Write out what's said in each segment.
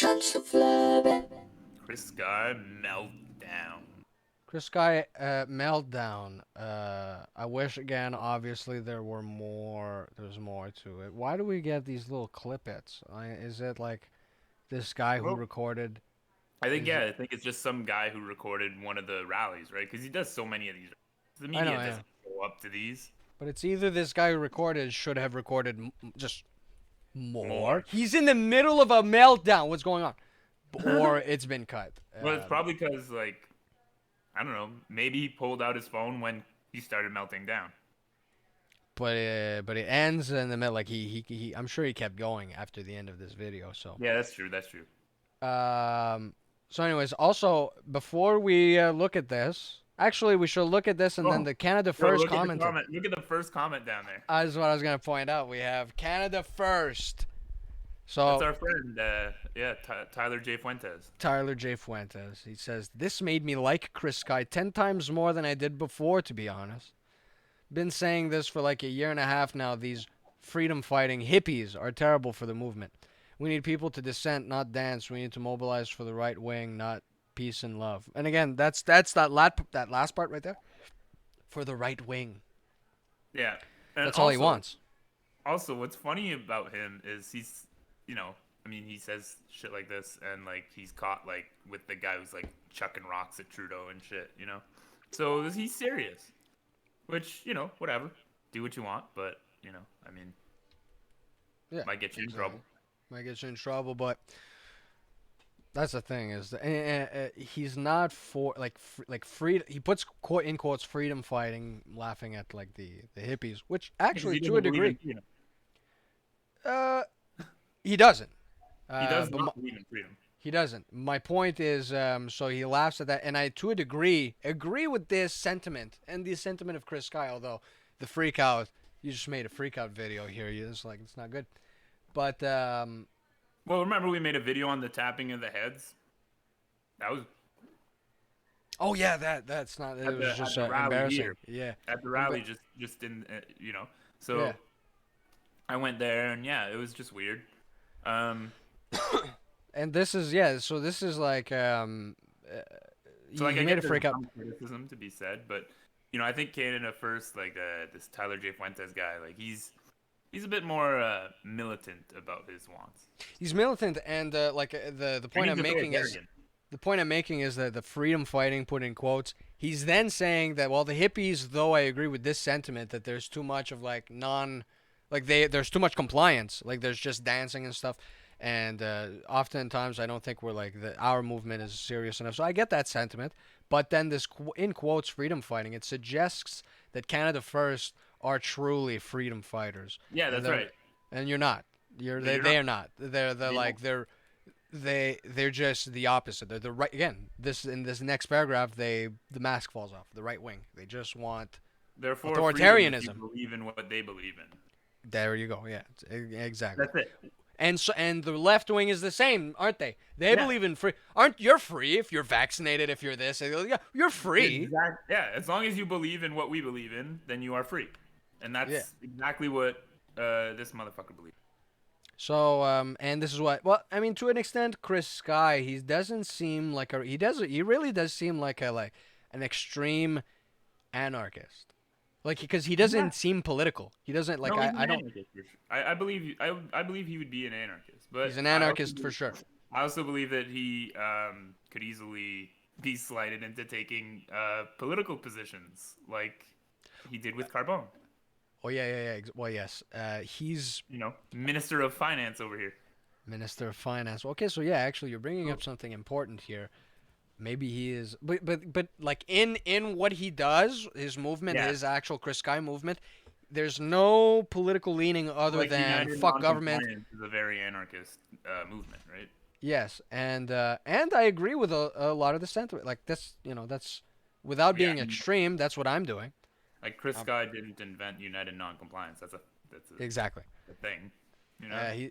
shots of Fluri. Chris Sky meltdown. Chris Sky meltdown. I wish again. Obviously, there's more to it. Why do we get these little clippets? Is it like this guy who Well, recorded? I think Is it, I think it's just some guy who recorded one of the rallies, right? Because he does so many of these. The I know, media yeah. doesn't show up to these. But it's either this guy who recorded should have recorded just more. More. He's in the middle of a meltdown. What's going on? Or it's been cut. Well, it's probably because like I don't know. Maybe he pulled out his phone when he started melting down. But it ends in the middle. Like he I'm sure he kept going after the end of this video. So Yeah, that's true. That's true. so anyways, also before we look at this, actually we should look at this and then Oh, the Canada Yo, First look at the comment. comment. Look at the first comment down there. That's what I was gonna point out. We have Canada First. So That's our friend, Tyler J. Fuentes. Tyler J. Fuentes. He says, "This made me like Chris Sky 10 times more than I did before, to be honest. Been saying this for like a year and a half now. These freedom fighting hippies are terrible for the movement. We need people to dissent, not dance. We need to mobilize for the right wing, not peace and love." And again, that's that last part right there. For the right wing. Yeah, and That's all he wants. Also, what's funny about him is he's, I mean, he says shit like this, and like he's caught like with the guy who's like chucking rocks at Trudeau and shit. So he's serious, which whatever, do what you want, but I mean, Yeah. might get you in trouble. Might get you in trouble, but that's the thing is he's not for like free. He puts in quotes freedom fighting, laughing at like the hippies, which actually Because he to a doesn't believe degree, in freedom. he doesn't. He does but not believe in freedom. he doesn't. My point is, so he laughs at that, and I to a degree agree with this sentiment and the sentiment of Chris Sky. Although the freak out, you just made a freak out video here. It's like it's not good, but Well, remember we made a video on the tapping of the heads. That was oh yeah, that's not. It was just embarrassing. here. Yeah. At the rally, just in So Yeah. I went there, and yeah, it was just weird. And this is so this is like So like he I made get a freak there's out. some criticism to be said, but I think Canada First, like this Tyler J. Fuentes guy, like he's a bit more militant about his wants. He's militant, and like the point And I'm he's making is authoritarian. the point I'm making is that the freedom fighting put in quotes. He's then saying that well the hippies, though I agree with this sentiment that there's too much of like there's too much compliance, like there's just dancing and stuff. And oftentimes, I don't think we're like our movement is serious enough. So I get that sentiment, but then this in quotes freedom fighting, it suggests that Canada First are truly freedom fighters. Yeah, that's right. And you're not. They are not. They're like they're just the opposite. They're the right again. In this next paragraph, the mask falls off. The right wing. They just want They're for authoritarianism. freedom if you believe in what they believe in. There you go. Yeah, exactly. That's it. And the left wing is the same, aren't they? They believe in free. You're free if you're vaccinated, if you're this. Yeah, you're free. Yeah, as long as you believe in what we believe in, then you are free. And that's exactly what this motherfucker believes. So and this is what I mean to an extent, Chris Sky, he doesn't seem like he really does seem like an extreme anarchist. Like because he doesn't seem political. He doesn't like No, he's I an don't. anarchist, for sure. I believe he would be an anarchist, but He's an anarchist for sure. I also believe that he could easily be slighted into taking political positions like he did with Carbone. Oh yeah. Well yes, he's Minister of Finance over here. Minister of Finance. Okay, so yeah, actually, you're bringing up something important here. Maybe he is, but like in what he does, his movement, his actual Chris Sky movement, there's no political leaning other Like than United fuck government. Non-Compliance is a very anarchist movement, right? Yes, and I agree with a lot of the sentiment. Like this, that's without being extreme. That's what I'm doing. Like Chris Sky didn't invent United Non-Compliance. That's a Exactly. thing.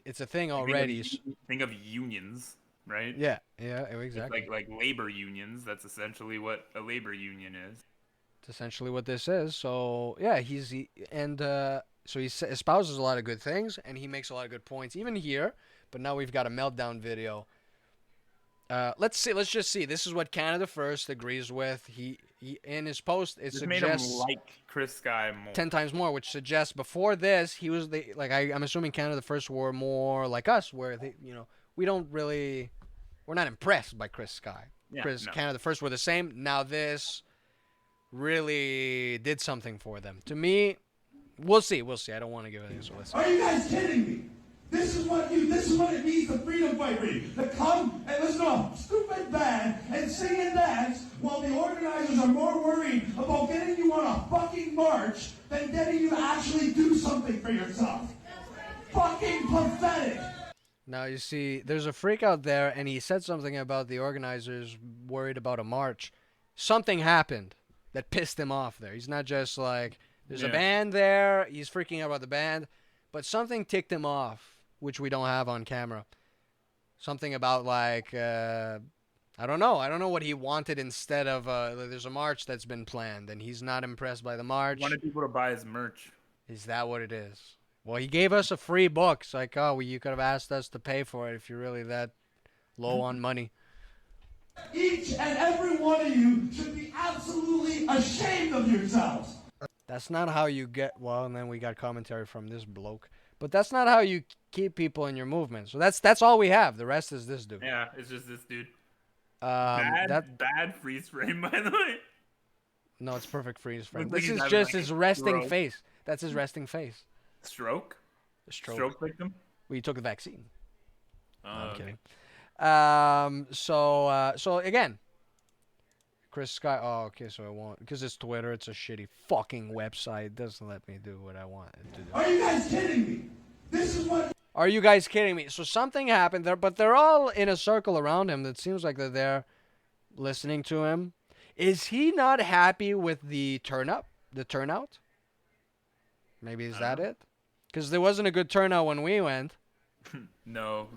It's a thing already. Think of unions, right? Yeah, exactly. Like labor unions. That's essentially what a labor union is. It's essentially what this is. So yeah, so he espouses a lot of good things, and he makes a lot of good points, even here. But now we've got a meltdown video Let's see. Let's just see. This is what Canada First agrees with. He in his post it This made him suggests like Chris Sky more. 10 times more, which suggests before this he was I'm assuming Canada First were more like us, where they we don't really we're not impressed by Chris Sky. Yeah, no. Canada First were the same. Now this really did something for them. To me, we'll see. We'll see. I don't want to give it a listen. Are you guys kidding me? This is what it means to freedom fight for you. To come and listen to a stupid band and sing and dance while the organizers are more worried about getting you on a fucking march than getting you to actually do something for yourself. Fucking pathetic. Now, you see, there's a freak out there, and he said something about the organizers worried about a march. Something happened that pissed him off there. He's not just like, there's a band there, he's freaking out about the band, but something ticked him off, which we don't have on camera. Something about, like, I don't know. I don't know what he wanted instead of, there's a march that's been planned, and he's not impressed by the march. He wanted people to buy his merch. Is that what it is? Well, he gave us a free book. It's like, oh, well, you could have asked us to pay for it if you're really that low on money. Each and every one of you should be absolutely ashamed of yourselves. That's not how you get... Well, and then we got commentary from this bloke. But that's not how you keep people in your movement. So that's all we have. The rest is this dude. Yeah, it's just this dude. Bad freeze frame, by the way. No, it's perfect freeze frame. Looks This like is he's just having, his like, resting stroke. face. That's his resting face. Stroke? Stroke victim? Well, he took the vaccine. Oh, No, I'm okay. kidding. So again, Chris Sky. Oh, okay. So it won't, because it's Twitter. It's a shitty fucking website. It doesn't let me do what I want it to do. Are you guys kidding me? This is what... Are you guys kidding me? So something happened there, but they're all in a circle around him. That seems like they're there, listening to him. Is he not happy with the turnout? Maybe is that it? Because there wasn't a good turnout when we went. No,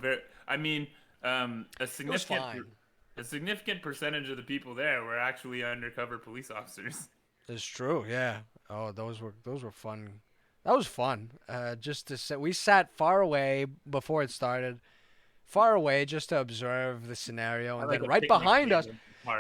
I mean, a significant percentage of the people there were actually undercover police officers. It's true, yeah. Oh, those were fun. That was fun. Just to sit, we sat far away before it started, far away just to observe the scenario, and then right behind us,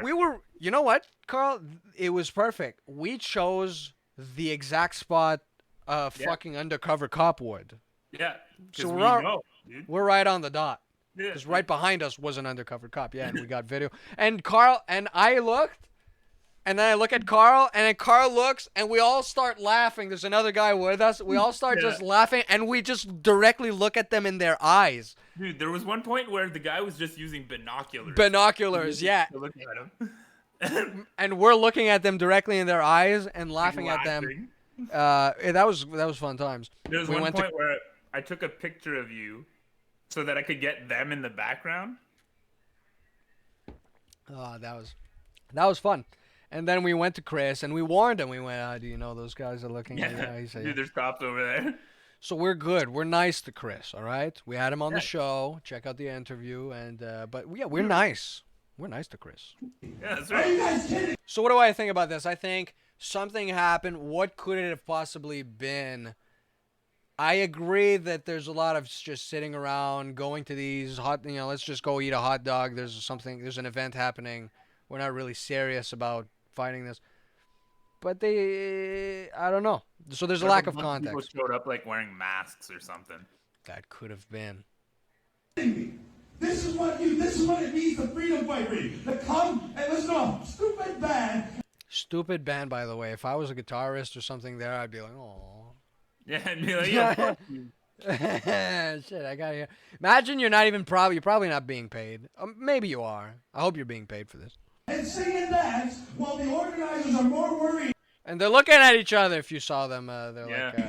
we were. You know what, Carl? It was perfect. We chose the exact spot a fucking undercover cop would. Yeah. So dude. we're right on the dot. Yeah. Because right behind us was an undercover cop. Yeah, and we got video. And Carl and I looked, and then I look at Carl, and then Carl looks, and we all start laughing. There's another guy with us. We all start just laughing, and we just directly look at them in their eyes. Dude, there was one point where the guy was just using binoculars. Binoculars, yeah. To look at him. And we're looking at them directly in their eyes and laughing at them. That was fun times. There was one point where I took a picture of you so that I could get them in the background. Oh, that was fun. And then we went to Chris and we warned him. We went, do you know those guys are looking at you? He said, dude, there's cops over there. So we're good. We're nice to Chris, all right? We had him on the show. Check out the interview. And but yeah, we're nice. We're nice to Chris. Yeah, that's right. So what do I think about this? I think something happened. What could it have possibly been? I agree that there's a lot of just sitting around, going to these let's just go eat a hot dog. There's an event happening. We're not really serious about fighting this. But I don't know. So there's a lack of context. People showed up like wearing masks or something. That could have been. This is what it means to freedom fight for you. To come and listen to a stupid band. Stupid band, by the way. If I was a guitarist or something there, I'd be like, oh. Yeah, and be like, yeah, fuck you. Shit, I got here. Imagine you're probably not being paid. Maybe you are. I hope you're being paid for this. And sing and dance while the organizers are more worried. And they're looking at each other. If you saw them, they're like.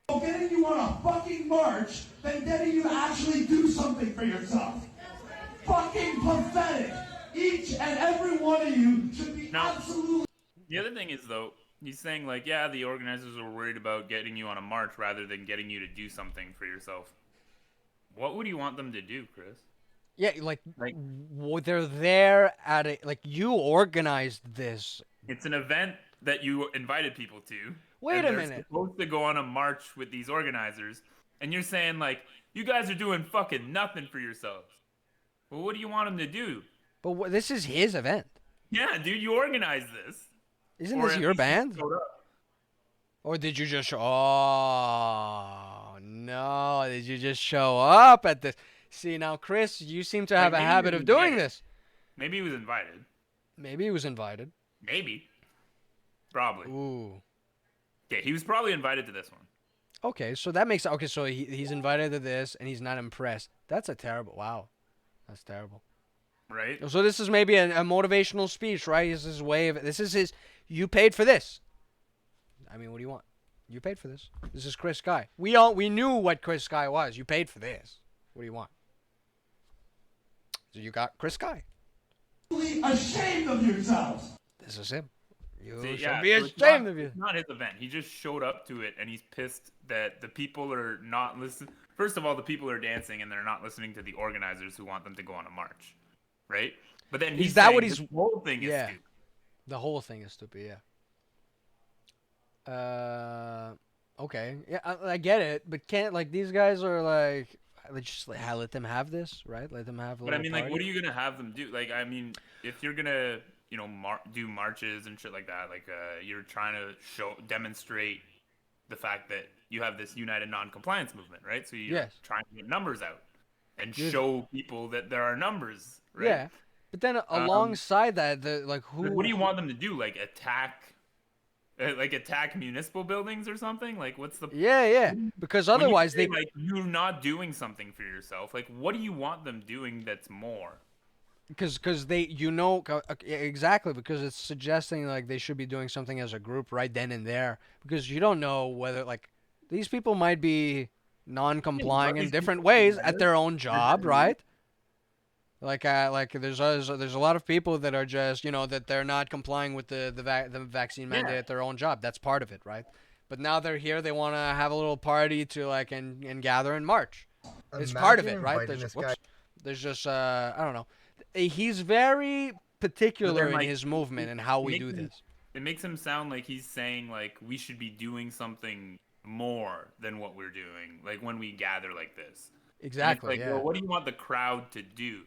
About getting you on a fucking march than getting you to actually do something for yourself. Fucking pathetic. Each and every one of you should be absolutely. The other thing is, though, he's saying, like, yeah, the organizers are worried about getting you on a march rather than getting you to do something for yourself. What would you want them to do, Chris? Yeah, like they're there at a, like, you organized this. It's an event that you invited people to. Wait a minute. They're supposed to go on a march with these organizers, and you're saying, like, you guys are doing fucking nothing for yourselves. Well, what do you want him to do? But this is his event. Yeah, dude, you organized this. Isn't Or this at your least you band? showed up. Or did you just Oh, no. Did you just show up at this? See, now, Chris, you seem to have Like, a maybe he habit was of doing invited. this. Maybe he was invited. Maybe he was invited. Maybe. Probably. Ooh. Okay, he was probably invited to this one. Okay, so that makes okay. So he's invited to this, and he's not impressed. That's a terrible. Wow, that's terrible. Right? So this is maybe a motivational speech, right? This is his way of. This is his. You paid for this. I mean, what do you want? You paid for this. This is Chris Sky. We knew what Chris Sky was. You paid for this. What do you want? So you got Chris Sky. Ashamed of yourselves. This is him. You See, should yeah, be so it's ashamed of you. It's not his event. He just showed up to it, and he's pissed that the people are not listening. First of all, the people are dancing, and they're not listening to the organizers who want them to go on a march, right? But then he's Is that saying what he's- this whole thing is Yeah. stupid. The whole thing is stupid. Yeah. Okay. Yeah, I get it, but can't like these guys are like. Let's just let them have this, right? Let them have a But I little mean, like, party. what are you gonna have them do? Like, I mean, if you're gonna, do marches and shit like that, like, you're trying to demonstrate the fact that you have this united non-compliance movement, right? So you're Yes. trying to get numbers out and Yes. show people that there are numbers, right? Yeah, but then alongside that, the like who? Like, what do you want them to do? Like attack municipal buildings or something? Like, what's the? Yeah. Because When you otherwise say, they. like, you're not doing something for yourself. Like, what do you want them doing that's more? Because they, exactly, because it's suggesting like they should be doing something as a group right then and there, because you don't know whether like these people might be non-complying in these different people ways together. at their own job, doing right? Like there's a lot of people that are just that they're not complying with the vaccine mandate Yeah. at their own job. That's part of it, right? But now they're here, they want to have a little party to like and gather and march. It's part of it, Imagine right? inviting There's this guy. there's just I don't know. He's very particular in like, his movement and how we makes do him- this. It makes him sound like he's saying, like, we should be doing something more than what we're doing, like, when we gather like this. And it's Exactly. like, Yeah. well, what do you want the crowd to do?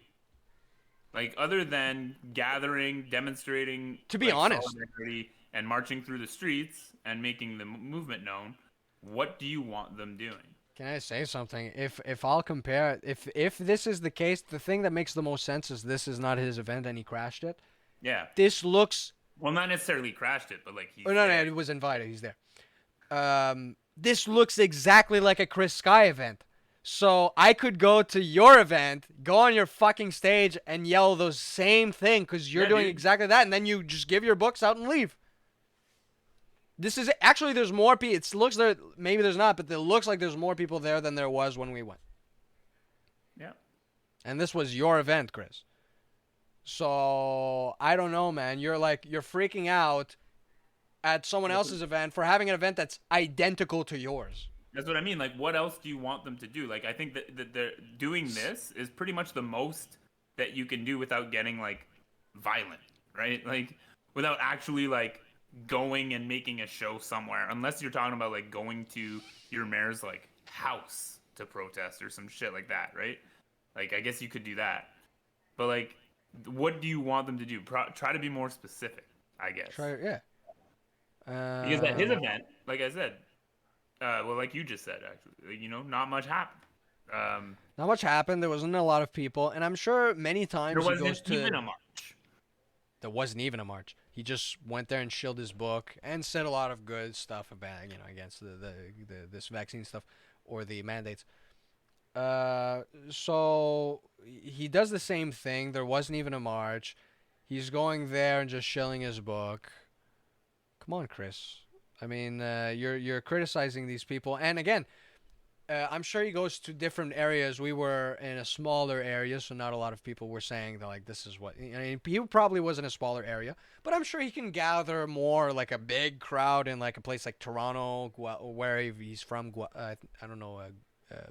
Like, other than gathering, demonstrating, To be like, honest. solidarity and marching through the streets and making the movement known, what do you want them doing? Can I say something? If I'll compare, if this is the case, the thing that makes the most sense is this is not his event and he crashed it. Yeah. This looks. Well, not necessarily crashed it, but, like, he's Oh no, there. he was invited. He's there. This looks exactly like a Chris Sky event. So I could go to your event, go on your fucking stage, and yell the same thing because you're Yeah, doing dude. exactly that, and then you just give your books out and leave. This is actually there's more people. It looks there. Maybe there's not, but it looks like there's more people there than there was when we went. Yeah. And this was your event, Chris. So I don't know, man. You're freaking out at someone else's event for having an event that's identical to yours. That's what I mean. Like, what else do you want them to do? Like, I think that they're doing this is pretty much the most that you can do without getting, like, violent, right? Like, without actually, like, going and making a show somewhere. Unless you're talking about, like, going to your mayor's, like, house to protest or some shit like that, right? Like, I guess you could do that. But, like, what do you want them to do? Try to be more specific, I guess. Yeah. Because at his event, like I said, well, like you just said, actually, not much happened. Not much happened. There wasn't a lot of people, and I'm sure many times There he goes wasn't to. even a march. There wasn't even a march. He just went there and shilled his book and said a lot of good stuff about against this vaccine stuff or the mandates. So he does the same thing. There wasn't even a march. He's going there and just shilling his book. Come on, Chris. I mean, you're criticizing these people, and again, I'm sure he goes to different areas. We were in a smaller area, so not a lot of people were saying that like this is what. I mean, he probably was in a smaller area, but I'm sure he can gather more like a big crowd in like a place like Toronto, where he's from. I don't know,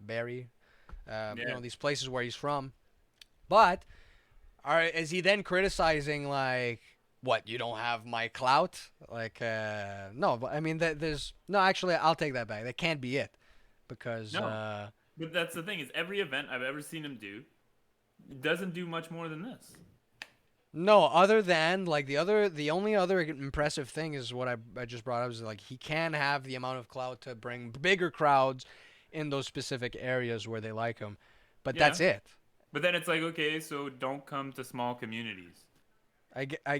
Barrie. These places where he's from. But is he then criticizing like? What, you don't have my clout? Like, no, but I mean, no, actually, I'll take that back. That can't be it. Because, No. But that's the thing is every event I've ever seen him do, doesn't do much more than this. No, other than like the only other impressive thing is what I just brought up is like he can have the amount of clout to bring bigger crowds in those specific areas where they like him, but Yeah. that's it. But then it's like, okay, so don't come to small communities.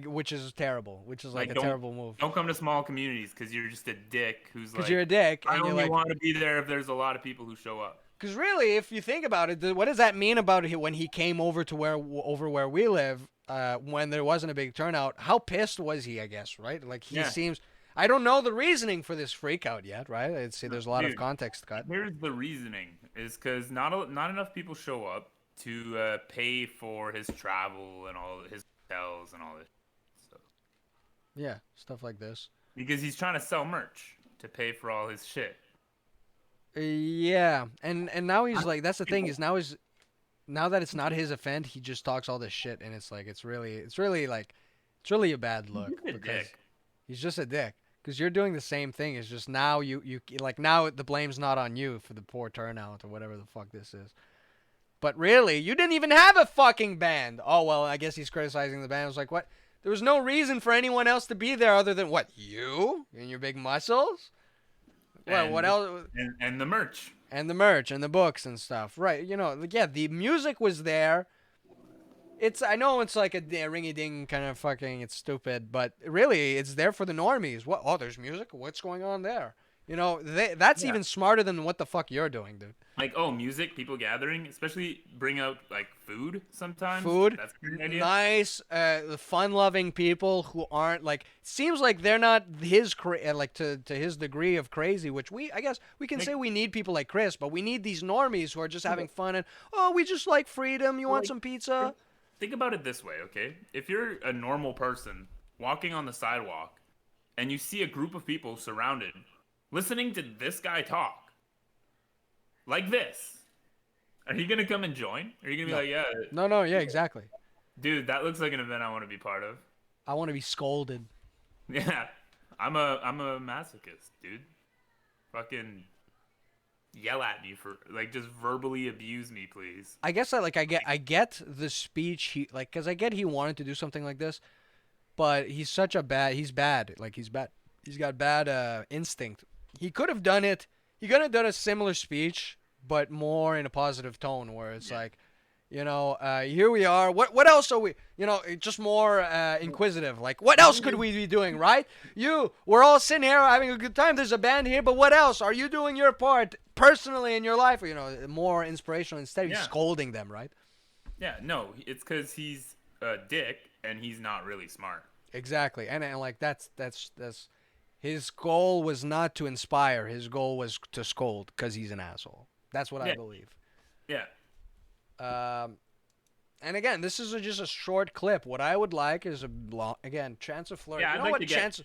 Which is terrible, which is like a don't, terrible move. Don't come to small communities because you're just a dick who's Because like, you're a dick, I and you're only like, want to be there if there's a lot of people who show up. because really, if you think about it, what does that mean about when he came over to where we live, when there wasn't a big turnout? How pissed was he? I guess, right? Like he seems. I don't know the reasoning for this freak out yet, right? I'd say there's a lot of context cut. Here's the reasoning: is because not enough people show up to pay for his travel and all his hotels and all this stuff. Yeah, stuff like this. Because he's trying to sell merch to pay for all his shit. Yeah, and now he's like, that's the thing is now that it's not his event, he just talks all this shit, and it's like it's really a bad look because he's just a dick. Because you're doing the same thing. It's just now you like now the blame's not on you for the poor turnout or whatever the fuck this is. But really, you didn't even have a fucking band. Oh well, I guess he's criticizing the band. I was like, what? There was no reason for anyone else to be there other than what, you and your big muscles. Well, what else? And the merch. And the merch and the books and stuff, right? You know, yeah, the music was there. I know it's like a ringy-ding kind of fucking, it's stupid, but really, it's there for the normies. What? Oh, there's music? What's going on there? You know, that's even smarter than what the fuck you're doing, dude. Like, oh, music, people gathering, especially bring out, like, food sometimes. Food, that's a good idea. nice, fun-loving people who aren't, like, seems like they're not like, to his degree of crazy, which I guess we can say we need people like Chris, but we need these normies who are just having fun and, oh, we just like freedom, you want some pizza? Think about it this way, okay? If you're a normal person walking on the sidewalk and you see a group of people surrounded, listening to this guy talk, like this, are you going to come and join? Are you going to be like, yeah. No, yeah, exactly. Dude, that looks like an event I want to be part of. I want to be scolded. Yeah. I'm a masochist, dude. Fucking yell at me for, like, just verbally abuse me, please. I guess I get the speech he, like, because I get he wanted to do something like this, but he's bad. He's bad. He's got bad instinct. He could have done it. He could have done a similar speech, but more in a positive tone, where it's like, you know, here we are. What else are we? You know, just more inquisitive. Like, what else could we be doing, right? We're all sitting here having a good time. There's a band here, but what else? Are you doing your part personally in your life? You know, more inspirational. Instead of scolding them, right? Yeah, no, it's because he's a dick and he's not really smart. Exactly, and like that's his goal was not to inspire. His goal was to scold because he's an asshole. That's what I believe. Yeah. And again, this is just a short clip. What I would like is Chance of Fluri. Yeah, you know I'd like what to get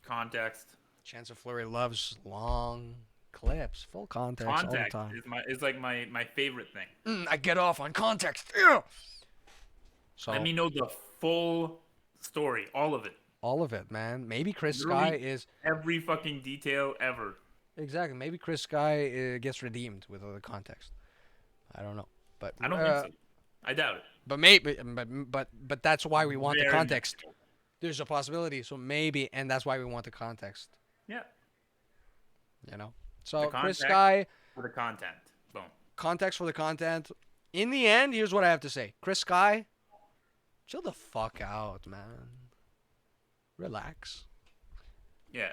context. Chance of Fluri loves long clips, full context all the time. Is like my favorite thing. I get off on context. Yeah. So let me know the full story, all of it. All of it, man. Maybe Chris Sky is every fucking detail ever. Exactly. Maybe Chris Sky gets redeemed with other context. I don't know, but I don't think so. I doubt it. But maybe, but that's why we want the context. There's a possibility, so maybe, and that's why we want the context. Yeah. You know. So Chris Sky for the content. Boom. Context for the content. In the end, here's what I have to say. Chris Sky, chill the fuck out, man. Relax. Yeah.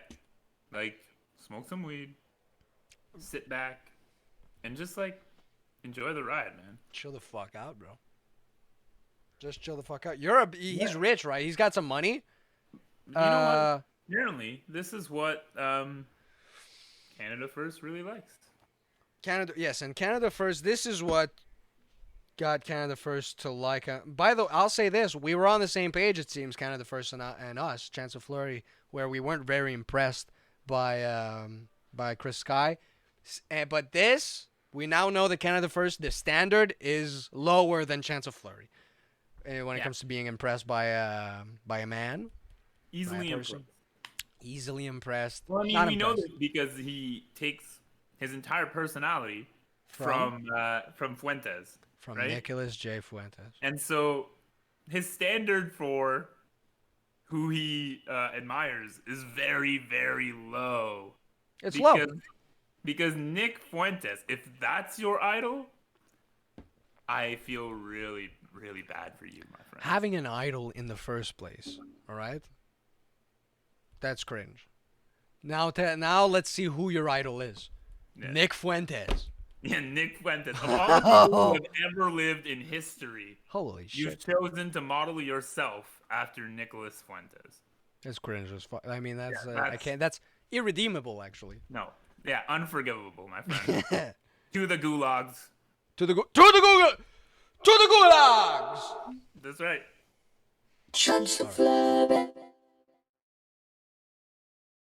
Like, smoke some weed, sit back, and just, like, enjoy the ride, man. Chill the fuck out, bro. Just chill the fuck out. He's rich, right? He's got some money. You know what? Apparently, this is what Canada First really likes. And Canada First, this is what got Canada First to like. By the way, I'll say this: we were on the same page. It seems Canada First and us, Chance of Fluri, where we weren't very impressed by Chris Sky. But this, we now know that Canada First, the standard is lower than Chance of Fluri when it comes to being impressed by a man. Easily impressed. Easily impressed. Well, I mean, we know this because he takes his entire personality from Fuentes. From right? Nicholas J. Fuentes. And so his standard for who he admires is very, very low. It's low. Because Nick Fuentes, if that's your idol, I feel really, really bad for you, my friend. Having an idol in the first place, all right? That's cringe. Now let's see who your idol is. Yeah. Nick Fuentes. Yeah, Nick Fuentes. Of all the people who have ever lived in history, Holy you've shit. chosen to model yourself after Nicholas Fuentes. That's cringe as fuck. I mean, that's, Yeah, I can't. That's irredeemable, actually. No. Yeah, unforgivable, my friend. To the gulags. To the gulags. That's right. Chance of love.